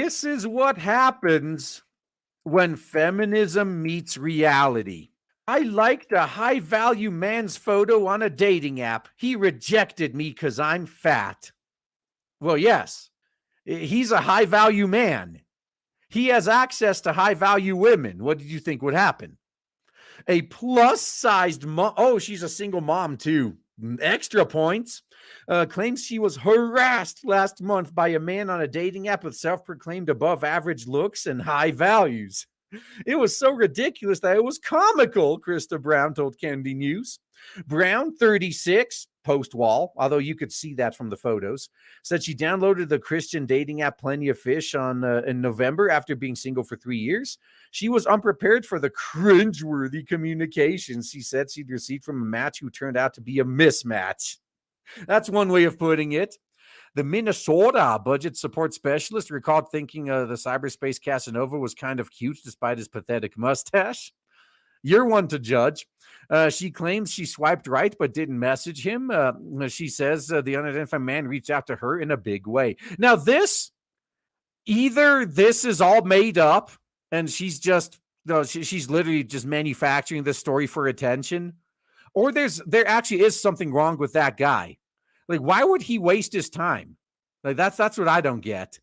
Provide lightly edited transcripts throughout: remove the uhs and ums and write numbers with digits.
This is what happens when feminism meets reality. I liked a high value man's photo on a dating app. He rejected me because I'm fat. Well, yes, he's a high value man. He has access to high value women. What did you think would happen? A plus sized mom. Oh, she's a single mom too. Extra points. Claims she was harassed last month by a man on a dating app with self proclaimed above average looks and high values. It was so ridiculous that it was comical, Krista Brown told Candy News. Brown, 36, post wall, although you could see that from the photos, said she downloaded the Christian dating app Plenty of Fish in November after being single for 3 years. She was unprepared for the cringeworthy communications she said she'd received from a match who turned out to be a mismatch. That's one way of putting it. The Minnesota budget support specialist recalled thinking the cyberspace Casanova was kind of cute despite his pathetic mustache. You're one to judge. She claims she swiped right but didn't message him. She says the unidentified man reached out to her in a big way. Now, either this is all made up and she's just, she's literally just manufacturing this story for attention, or there actually is something wrong with that guy. Like, why would he waste his time? Like, that's what I don't get.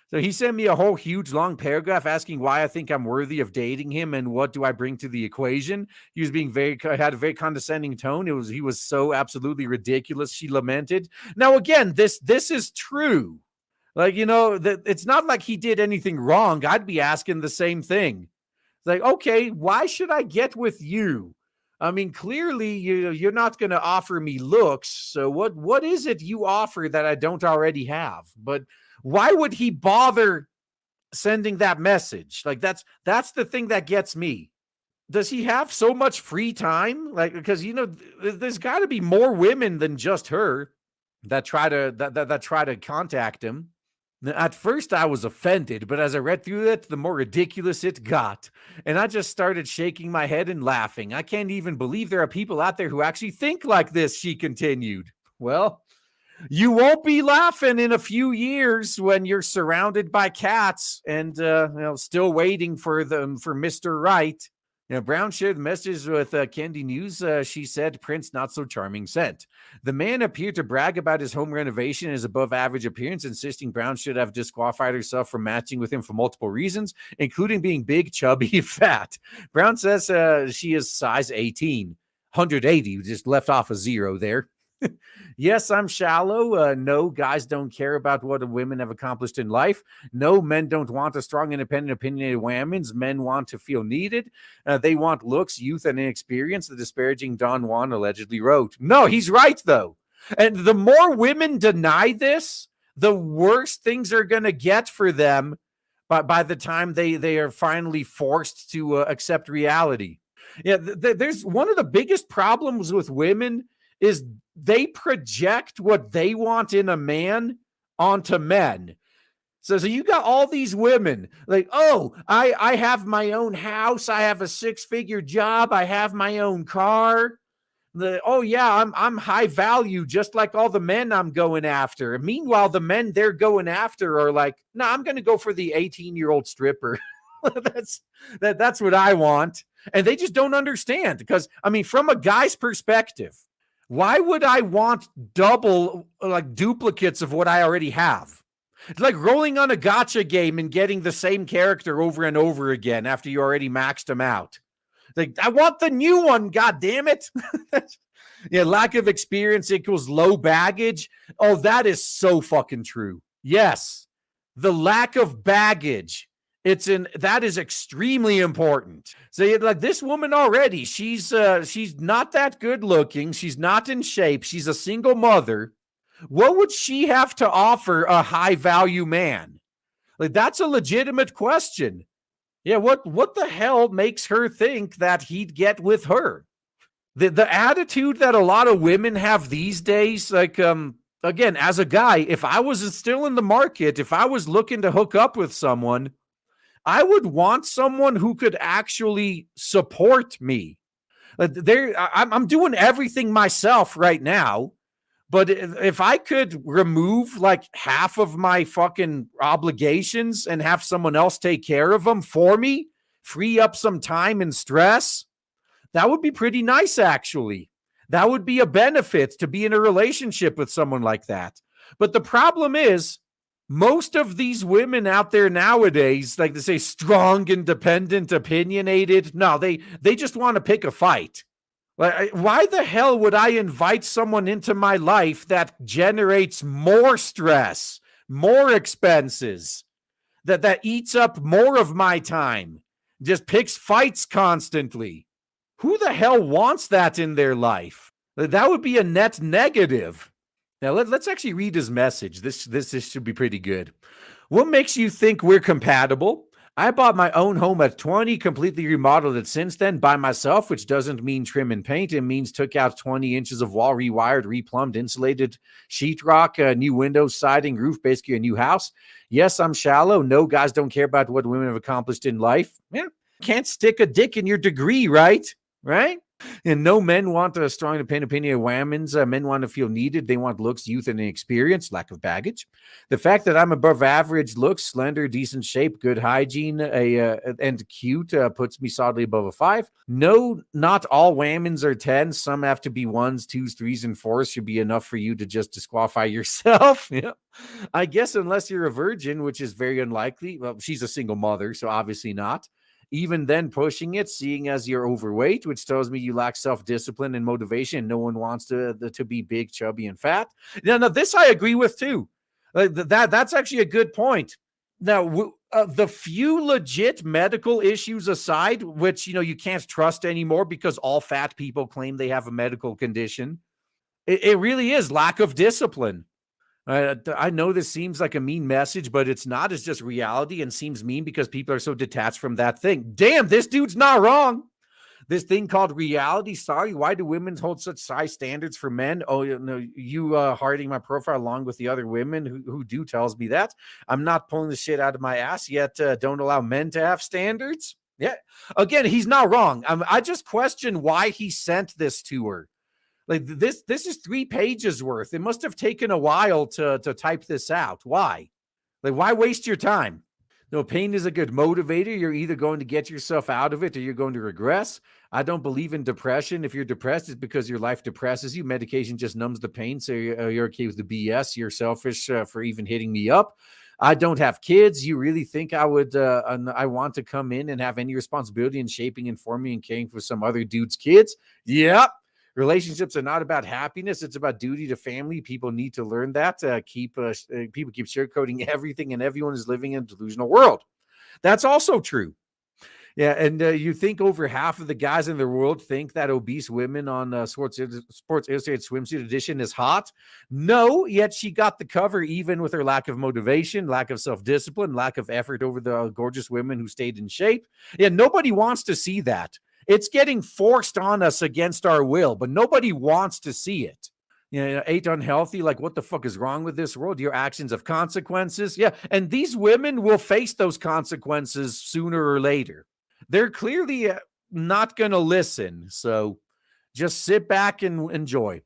So he sent me a whole huge long paragraph asking why I think I'm worthy of dating him and what do I bring to the equation. He was had a very condescending tone. He was so absolutely ridiculous. She lamented. Now, again, this is true. Like, it's not like he did anything wrong. I'd be asking the same thing. It's like, okay, why should I get with you? I mean, clearly you're not going to offer me looks. So what is it you offer that I don't already have? But why would he bother sending that message? Like, that's the thing that gets me. Does he have so much free time? Like, because there's got to be more women than just her that try to contact him. At first, I was offended, but as I read through it, the more ridiculous it got. And I just started shaking my head and laughing. I can't even believe there are people out there who actually think like this, she continued. Well, you won't be laughing in a few years when you're surrounded by cats and still waiting for Mr. Right. Brown shared the message with Candy News. She said, Prince not so charming sent. The man appeared to brag about his home renovation and his above average appearance, insisting Brown should have disqualified herself from matching with him for multiple reasons, including being big, chubby, and fat. Brown says she is size 18, 180, just left off a zero there. Yes, I'm shallow. No, guys don't care about what women have accomplished in life. No, men don't want a strong, independent, opinionated women. Men want to feel needed. They want looks, youth, and inexperience, the disparaging Don Juan allegedly wrote. No, he's right, though. And the more women deny this, the worse things are going to get for them by the time they are finally forced to accept reality. Yeah, there's one of the biggest problems with women is they project what they want in a man onto men. So you got all these women like, oh, I have my own house. I have a 6-figure job. I have my own car. I'm high value, just like all the men I'm going after. And meanwhile, the men they're going after are like, no, I'm going to go for the 18-year-old stripper. That's what I want. And they just don't understand because, I mean, from a guy's perspective, why would I want duplicates of what I already have? It's like rolling on a gacha game and getting the same character over and over again after you already maxed them out. Like, I want the new one, god damn it. Yeah, lack of experience equals low baggage. Oh, that is so fucking true. Yes, the lack of baggage. That is extremely important. So like this woman already, she's not that good looking. She's not in shape. She's a single mother. What would she have to offer a high value man? Like, that's a legitimate question. Yeah, what the hell makes her think that he'd get with her? The attitude that a lot of women have these days, like again, as a guy, if I was still in the market, if I was looking to hook up with someone, I would want someone who could actually support me. I'm doing everything myself right now, But if I could remove like half of my fucking obligations and have someone else take care of them for me, free up some time and stress, that would be pretty nice, actually. That would be a benefit to be in a relationship with someone like that. But the problem is, most of these women out there nowadays, like they say, strong, independent, opinionated. No, they just want to pick a fight. Like, why the hell would I invite someone into my life that generates more stress, more expenses, that eats up more of my time, just picks fights constantly? Who the hell wants that in their life? That would be a net negative. Now let's actually read his message. This should be pretty good. What makes you think we're compatible? I bought my own home at 20, completely remodeled it since then by myself, which doesn't mean trim and paint. It means took out 20 inches of wall, rewired, replumbed, insulated, sheetrock, new windows, siding, roof, basically a new house. Yes, I'm shallow. No, guys don't care about what women have accomplished in life. Yeah, can't stick a dick in your degree, right? Right? And no men want a strong independent opinion of women's. Men want to feel needed. They want looks, youth, and experience, lack of baggage. The fact that I'm above average looks, slender, decent shape, good hygiene, and cute puts me solidly above a 5. No, not all women's are 10s. Some have to be 1s, 2s, 3s, and 4s should be enough for you to just disqualify yourself. Yeah. I guess unless you're a virgin, which is very unlikely. Well, she's a single mother, so obviously not. Even then, pushing it, seeing as you're overweight, which tells me you lack self-discipline and motivation. No one wants to be big, chubby, and fat. Now, this I agree with too. That's actually a good point. Now, the few legit medical issues aside, which you can't trust anymore because all fat people claim they have a medical condition, it really is lack of discipline. I know this seems like a mean message, but it's not. It's just reality and seems mean because people are so detached from that thing. Damn, this dude's not wrong. This thing called reality. Sorry, why do women hold such high standards for men? Oh, you hearting my profile along with the other women who do tells me that. I'm not pulling the shit out of my ass yet. Don't allow men to have standards. Yeah. Again, he's not wrong. I just question why he sent this to her. Like this is 3 pages worth. It must have taken a while to type this out. Why? Like, why waste your time? No, pain is a good motivator. You're either going to get yourself out of it or you're going to regress. I don't believe in depression. If you're depressed, it's because your life depresses you. Medication just numbs the pain. So you're okay with the BS. You're selfish for even hitting me up. I don't have kids. You really think I would, I want to come in and have any responsibility in shaping, informing, and caring for some other dude's kids? Yep. Relationships are not about happiness. It's about duty to family. People need to learn that. People keep sugarcoating everything, and everyone is living in a delusional world. That's also true. Yeah, and you think over half of the guys in the world think that obese women on Sports Illustrated Swimsuit Edition is hot? No, yet she got the cover even with her lack of motivation, lack of self-discipline, lack of effort over the gorgeous women who stayed in shape. Yeah, nobody wants to see that. It's getting forced on us against our will, but nobody wants to see it. 8 unhealthy. Like, what the fuck is wrong with this world? Your actions have consequences. Yeah. And these women will face those consequences sooner or later. They're clearly not going to listen. So just sit back and enjoy.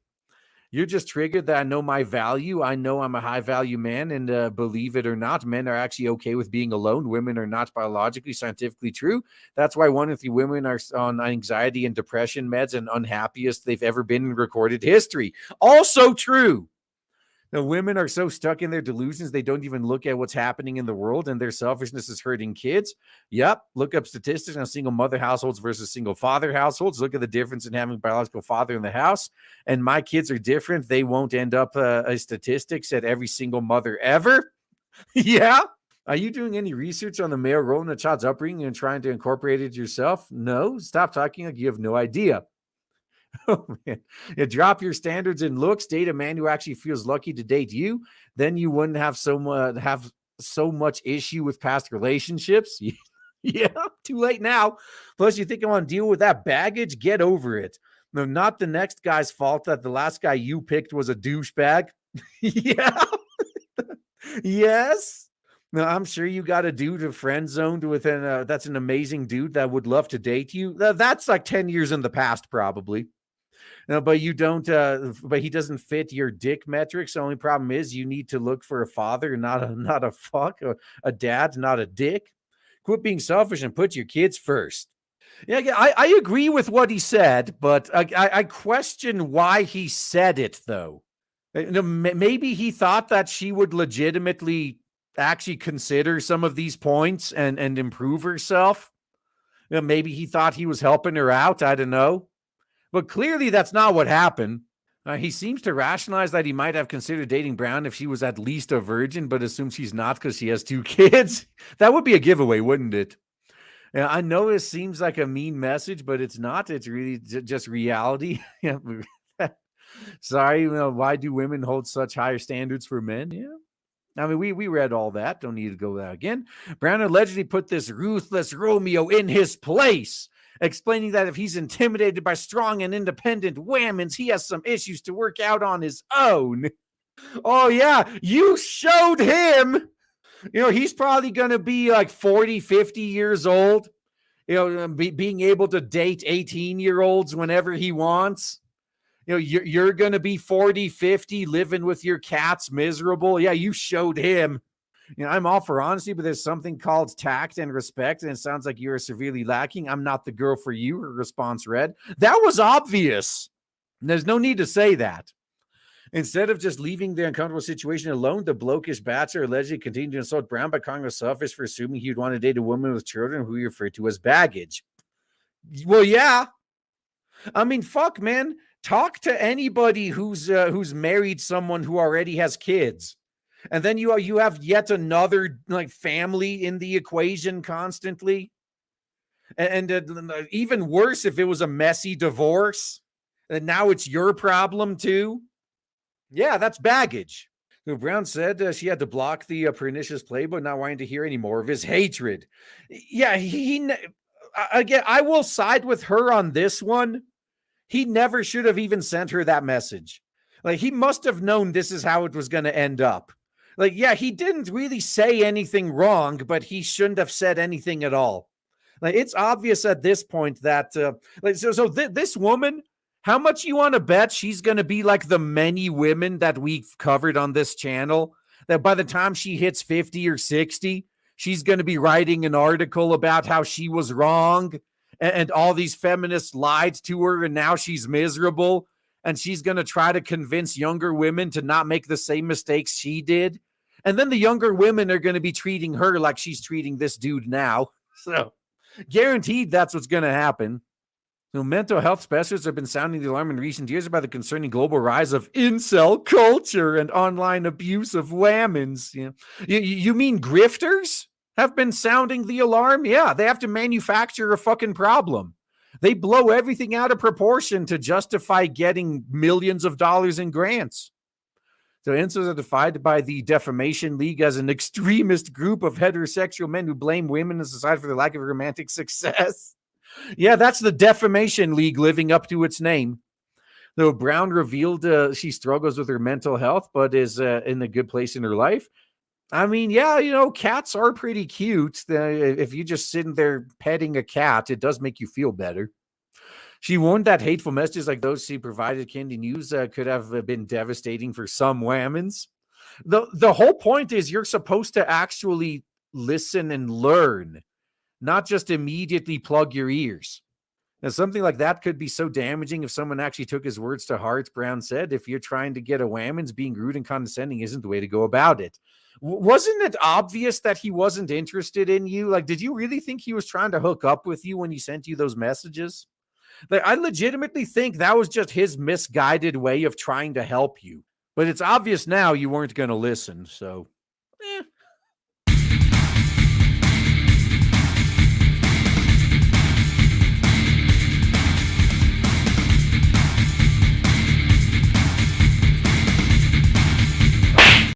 You're just triggered that I know my value. I know I'm a high value man, and believe it or not, men are actually okay with being alone. Women are not biologically, scientifically true. That's why 1 in 3 women are on anxiety and depression meds and unhappiest they've ever been in recorded history. Also true. The women are so stuck in their delusions, they don't even look at what's happening in the world, and their selfishness is hurting kids. Yep. Look up statistics on single mother households versus single father households. Look at the difference in having a biological father in the house. And my kids are different. They won't end up a statistic said every single mother ever. Yeah. Are you doing any research on the male role in a child's upbringing and trying to incorporate it yourself? No. Stop talking like you have no idea. Oh, man. Yeah, drop your standards and looks. Date a man who actually feels lucky to date you. Then you wouldn't have so much issue with past relationships. Yeah, too late now. Plus, you think I want to deal with that baggage? Get over it. No, not the next guy's fault that the last guy you picked was a douchebag. Yeah. Yes. No, I'm sure you got a dude a friend zoned within. That's an amazing dude that would love to date you. That's like 10 years in the past, probably. No, but you don't. But he doesn't fit your dick metrics. The only problem is you need to look for a father, not a fuck, a dad, not a dick. Quit being selfish and put your kids first. Yeah, yeah, I agree with what he said, but I question why he said it though. Maybe he thought that she would legitimately actually consider some of these points and improve herself. Maybe he thought he was helping her out. I don't know. But clearly, that's not what happened. He seems to rationalize that he might have considered dating Brown if she was at least a virgin, but assumes she's not because she has 2 kids. That would be a giveaway, wouldn't it? Yeah, I know it seems like a mean message, but it's not. It's really just reality. Sorry, why do women hold such higher standards for men? Yeah. I mean, we read all that. Don't need to go there again. Brown allegedly put this ruthless Romeo in his place, explaining that if he's intimidated by strong and independent women, he has some issues to work out on his own. Oh, yeah. You showed him. He's probably going to be like 40, 50 years old, being able to date 18-year-olds whenever he wants. You're going to be 40, 50, living with your cats miserable. Yeah, you showed him. I'm all for honesty, but there's something called tact and respect, and it sounds like you're severely lacking. I'm not the girl for you, her response read. That was obvious. There's no need to say that. Instead of just leaving the uncomfortable situation alone, the blokish bachelor allegedly continued to insult Brown by calling him selfish for assuming he would want to date a woman with children who he referred to as baggage. Well, yeah. I mean, fuck, man. Talk to anybody who's married someone who already has kids. And then you have yet another like family in the equation constantly. And even worse if it was a messy divorce. And now it's your problem too. Yeah, that's baggage. Brown said she had to block the pernicious playboy, not wanting to hear any more of his hatred. Yeah, again, I will side with her on this one. He never should have even sent her that message. Like, he must have known this is how it was going to end up. Like, yeah, he didn't really say anything wrong, but he shouldn't have said anything at all. Like, it's obvious at this point that, this woman, how much you want to bet she's going to be like the many women that we've covered on this channel, that by the time she hits 50 or 60, she's going to be writing an article about how she was wrong and all these feminists lied to her and now she's miserable and she's going to try to convince younger women to not make the same mistakes she did. And then the younger women are going to be treating her like she's treating this dude now. So guaranteed that's what's going to happen. Mental health specialists have been sounding the alarm in recent years about the concerning global rise of incel culture and online abuse of whammons. You mean grifters have been sounding the alarm? Yeah, they have to manufacture a fucking problem. They blow everything out of proportion to justify getting millions of dollars in grants. So incels are defined by the Defamation League as an extremist group of heterosexual men who blame women in society for their lack of romantic success. Yeah, that's the Defamation League living up to its name. Though Brown revealed she struggles with her mental health, but is in a good place in her life. I mean, yeah, cats are pretty cute. If you just sitting there petting a cat, it does make you feel better. She warned that hateful messages like those she provided Candy News could have been devastating for some whammons. The whole point is you're supposed to actually listen and learn, not just immediately plug your ears. Now, something like that could be so damaging if someone actually took his words to heart. Brown said, if you're trying to get a whammons, being rude and condescending isn't the way to go about it. Wasn't it obvious that he wasn't interested in you? Like, did you really think he was trying to hook up with you when he sent you those messages? Like, I legitimately think that was just his misguided way of trying to help you. But it's obvious now you weren't going to listen, so